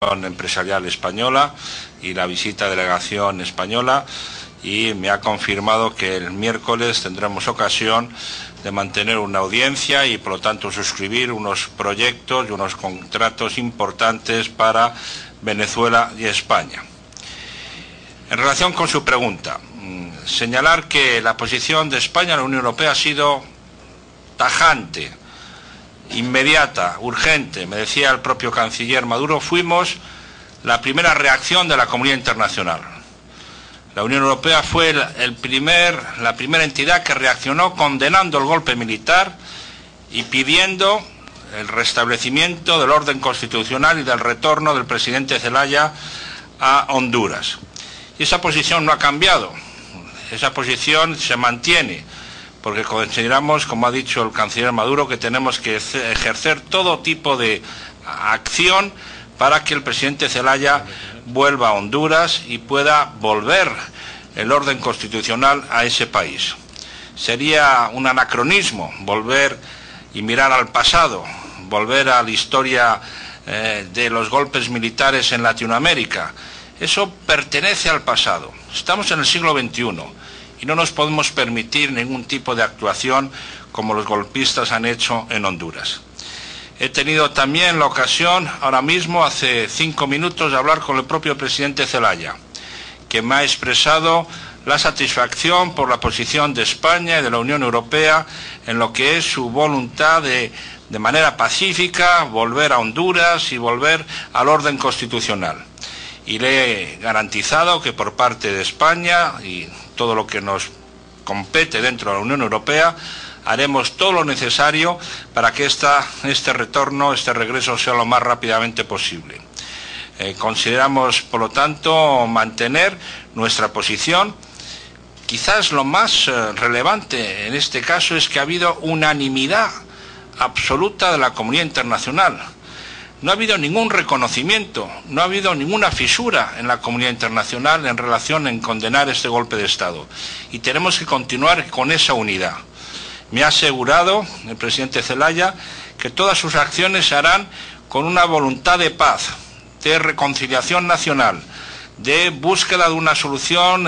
Empresarial Española y la visita de delegación española, y me ha confirmado que el miércoles tendremos ocasión de mantener una audiencia y por lo tanto suscribir unos proyectos y unos contratos importantes para Venezuela y España. En relación con su pregunta, señalar que la posición de España en la Unión Europea ha sido tajante, inmediata, urgente. Me decía el propio canciller Maduro, fuimos la primera reacción de la comunidad internacional. La Unión Europea fue la primera entidad que reaccionó condenando el golpe militar y pidiendo el restablecimiento del orden constitucional y del retorno del presidente Zelaya a Honduras. Y esa posición no ha cambiado, esa posición se mantiene, porque consideramos, como ha dicho el canciller Maduro, que tenemos que ejercer todo tipo de acción para que el presidente Zelaya vuelva a Honduras y pueda volver el orden constitucional a ese país. Sería un anacronismo volver y mirar al pasado, volver a la historia de los golpes militares en Latinoamérica. Eso pertenece al pasado. Estamos en el siglo XXI y no nos podemos permitir ningún tipo de actuación como los golpistas han hecho en Honduras. He tenido también la ocasión, ahora mismo, hace 5 minutos, de hablar con el propio presidente Zelaya, que me ha expresado la satisfacción por la posición de España y de la Unión Europea en lo que es su voluntad de manera pacífica, volver a Honduras y volver al orden constitucional. Y le he garantizado que por parte de España y todo lo que nos compete dentro de la Unión Europea, haremos todo lo necesario para que este retorno, este regreso sea lo más rápidamente posible. Consideramos, por lo tanto, mantener nuestra posición. Quizás lo más relevante en este caso es que ha habido unanimidad absoluta de la comunidad internacional. No ha habido ningún reconocimiento, no ha habido ninguna fisura en la comunidad internacional en relación a condenar este golpe de Estado. Y tenemos que continuar con esa unidad. Me ha asegurado el presidente Zelaya que todas sus acciones se harán con una voluntad de paz, de reconciliación nacional, de búsqueda de una solución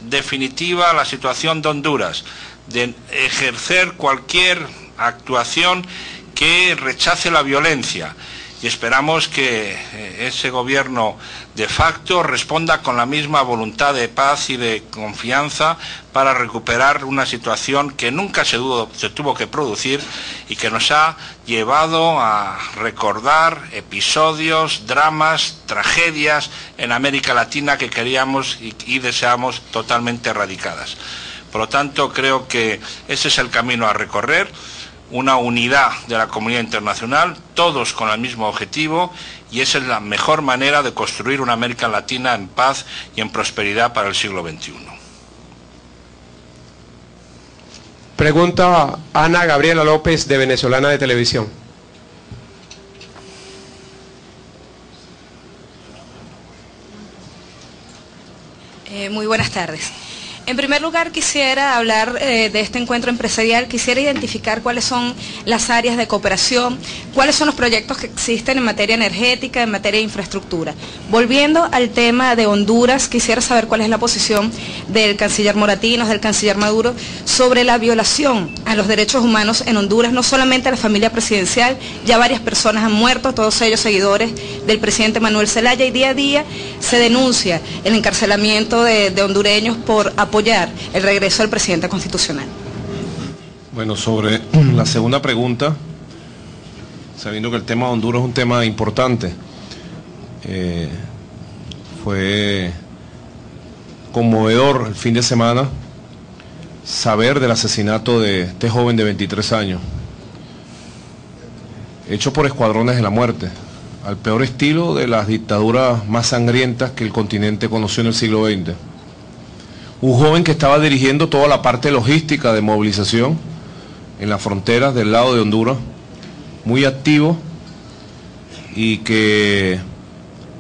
definitiva a la situación de Honduras, de ejercer cualquier actuación que rechace la violencia. Y esperamos que ese gobierno de facto responda con la misma voluntad de paz y de confianza para recuperar una situación que nunca se tuvo que producir y que nos ha llevado a recordar episodios, dramas, tragedias en América Latina que queríamos y deseamos totalmente erradicadas. Por lo tanto, creo que ese es el camino a recorrer. Una unidad de la comunidad internacional, todos con el mismo objetivo, y esa es la mejor manera de construir una América Latina en paz y en prosperidad para el siglo XXI. Pregunta Ana Gabriela López, de Venezolana de Televisión. Muy buenas tardes. En primer lugar, quisiera hablar de este encuentro empresarial, quisiera identificar cuáles son las áreas de cooperación, cuáles son los proyectos que existen en materia energética, en materia de infraestructura. Volviendo al tema de Honduras, quisiera saber cuál es la posición del canciller Moratinos, del canciller Maduro, sobre la violación a los derechos humanos en Honduras, no solamente a la familia presidencial, ya varias personas han muerto, todos ellos seguidores del presidente Manuel Zelaya, y día a día se denuncia el encarcelamiento de hondureños por apoyar el regreso del presidente constitucional. Bueno, sobre la segunda pregunta, sabiendo que el tema de Honduras es un tema importante, fue conmovedor el fin de semana saber del asesinato de este joven de 23 años, hecho por escuadrones de la muerte, al peor estilo de las dictaduras más sangrientas que el continente conoció en el siglo XX. Un joven que estaba dirigiendo toda la parte logística de movilización en las fronteras del lado de Honduras, muy activo, y que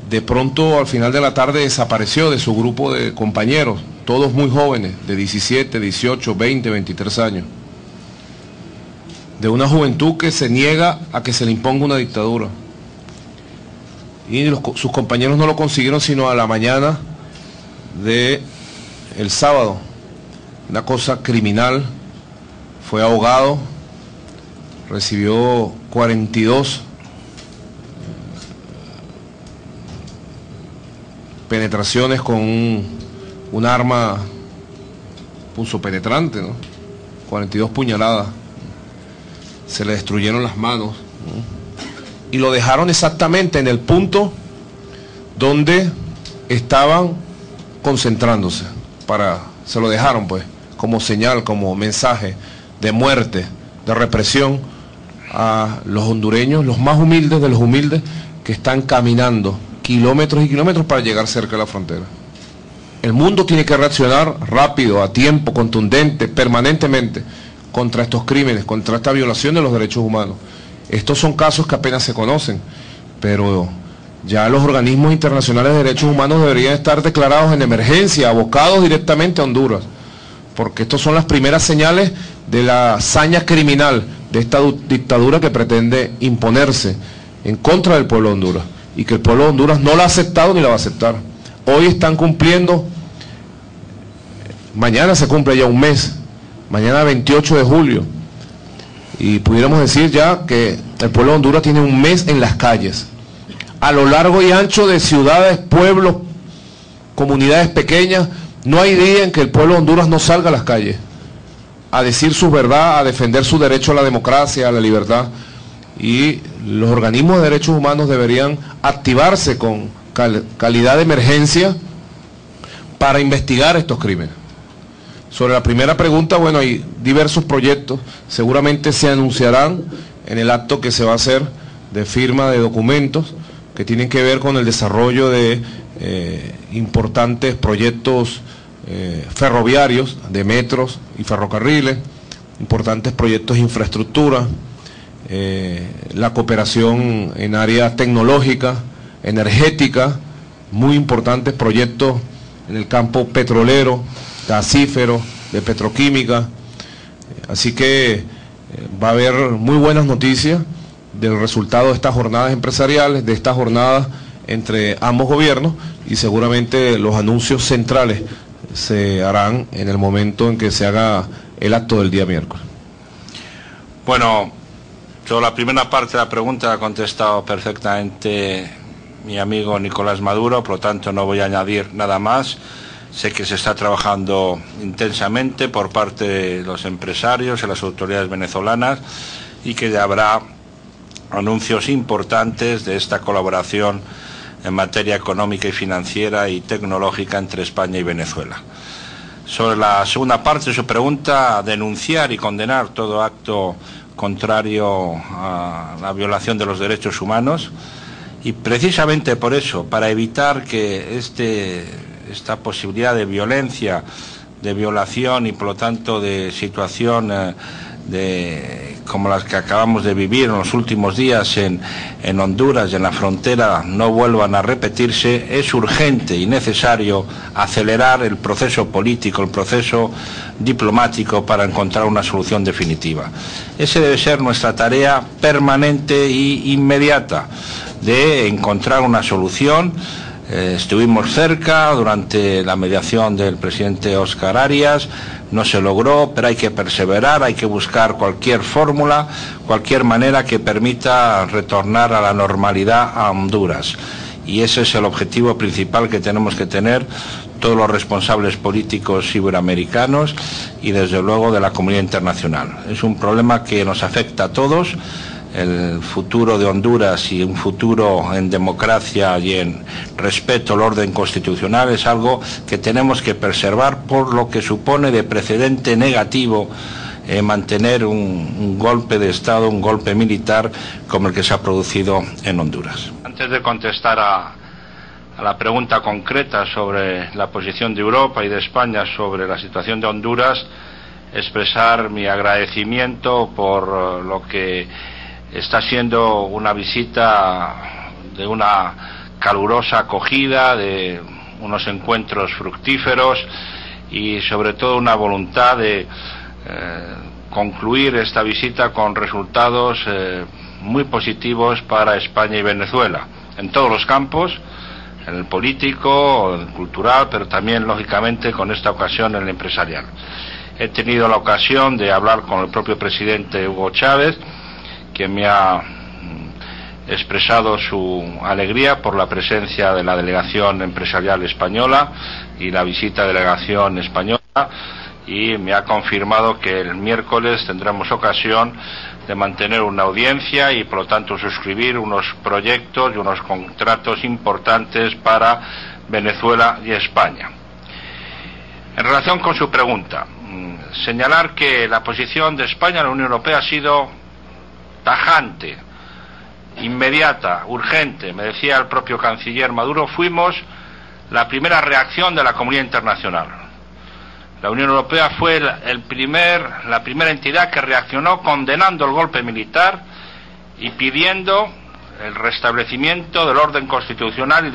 de pronto al final de la tarde desapareció de su grupo de compañeros, todos muy jóvenes, de 17, 18, 20, 23 años. De una juventud que se niega a que se le imponga una dictadura. y sus compañeros no lo consiguieron sino a la mañana de el sábado. Una cosa criminal. Fue ahogado, recibió 42 penetraciones con un arma punzopenetrante, ¿no? 42 puñaladas. Se le destruyeron las manos, ¿no? Y lo dejaron exactamente en el punto donde estaban concentrándose. Se lo dejaron pues como señal, como mensaje de muerte, de represión a los hondureños, los más humildes de los humildes, que están caminando kilómetros y kilómetros para llegar cerca de la frontera. El mundo tiene que reaccionar rápido, a tiempo, contundente, permanentemente contra estos crímenes, contra esta violación de los derechos humanos. Estos son casos que apenas se conocen, pero ya los organismos internacionales de derechos humanos deberían estar declarados en emergencia, abocados directamente a Honduras, porque estas son las primeras señales de la hazaña criminal de esta dictadura que pretende imponerse en contra del pueblo de Honduras, y que el pueblo de Honduras no la ha aceptado ni la va a aceptar. Hoy están cumpliendo, mañana se cumple ya un mes, mañana 28 de julio, y pudiéramos decir ya que el pueblo de Honduras tiene un mes en las calles, a lo largo y ancho de ciudades, pueblos, comunidades pequeñas. No hay día en que el pueblo de Honduras no salga a las calles a decir su verdad, a defender su derecho a la democracia, a la libertad. Y los organismos de derechos humanos deberían activarse con calidad de emergencia para investigar estos crímenes. Sobre la primera pregunta, bueno, hay diversos proyectos, seguramente se anunciarán en el acto que se va a hacer de firma de documentos que tienen que ver con el desarrollo de importantes proyectos ferroviarios, de metros y ferrocarriles, importantes proyectos de infraestructura, la cooperación en áreas tecnológicas, energéticas, muy importantes proyectos en el campo petrolero, gasífero, de petroquímica. Así que va a haber muy buenas noticias del resultado de estas jornadas empresariales, de estas jornadas entre ambos gobiernos, y seguramente los anuncios centrales se harán en el momento en que se haga el acto del día miércoles. Bueno, yo la primera parte de la pregunta la ha contestado perfectamente mi amigo Nicolás Maduro, por lo tanto no voy a añadir nada más. Sé que se está trabajando intensamente por parte de los empresarios y las autoridades venezolanas, y que ya habrá anuncios importantes de esta colaboración en materia económica y financiera y tecnológica entre España y Venezuela. Sobre la segunda parte de su pregunta, denunciar y condenar todo acto contrario a la violación de los derechos humanos, y precisamente por eso, para evitar que esta posibilidad de violencia, de violación y por lo tanto de situación como las que acabamos de vivir en los últimos días en Honduras y en la frontera no vuelvan a repetirse, es urgente y necesario acelerar el proceso político, el proceso diplomático para encontrar una solución definitiva. Esa debe ser nuestra tarea permanente e inmediata, de encontrar una solución. Estuvimos cerca durante la mediación del presidente Óscar Arias, no se logró, pero hay que perseverar, hay que buscar cualquier fórmula, cualquier manera que permita retornar a la normalidad a Honduras. Y ese es el objetivo principal que tenemos que tener todos los responsables políticos iberoamericanos y desde luego de la comunidad internacional. Es un problema que nos afecta a todos. El futuro de Honduras y un futuro en democracia y en respeto al orden constitucional es algo que tenemos que preservar, por lo que supone de precedente negativo mantener un golpe de Estado, un golpe militar como el que se ha producido en Honduras. Antes de contestar a la pregunta concreta sobre la posición de Europa y de España sobre la situación de Honduras, expresar mi agradecimiento por lo que está siendo una visita de una calurosa acogida, de unos encuentros fructíferos y sobre todo una voluntad de concluir esta visita con resultados muy positivos para España y Venezuela. en todos los campos, en el político, en el cultural, pero también, lógicamente, con esta ocasión en el empresarial. He tenido la ocasión de hablar con el propio presidente Hugo Chávez, quien me ha expresado su alegría por la presencia de la delegación empresarial española y la visita de la delegación española, y me ha confirmado que el miércoles tendremos ocasión de mantener una audiencia y por lo tanto suscribir unos proyectos y unos contratos importantes para Venezuela y España. En relación con su pregunta, señalar que la posición de España en la Unión Europea ha sido tajante, inmediata, urgente. Me decía el propio canciller Maduro, fuimos la primera reacción de la comunidad internacional. La Unión Europea fue la primera entidad que reaccionó condenando el golpe militar y pidiendo el restablecimiento del orden constitucional y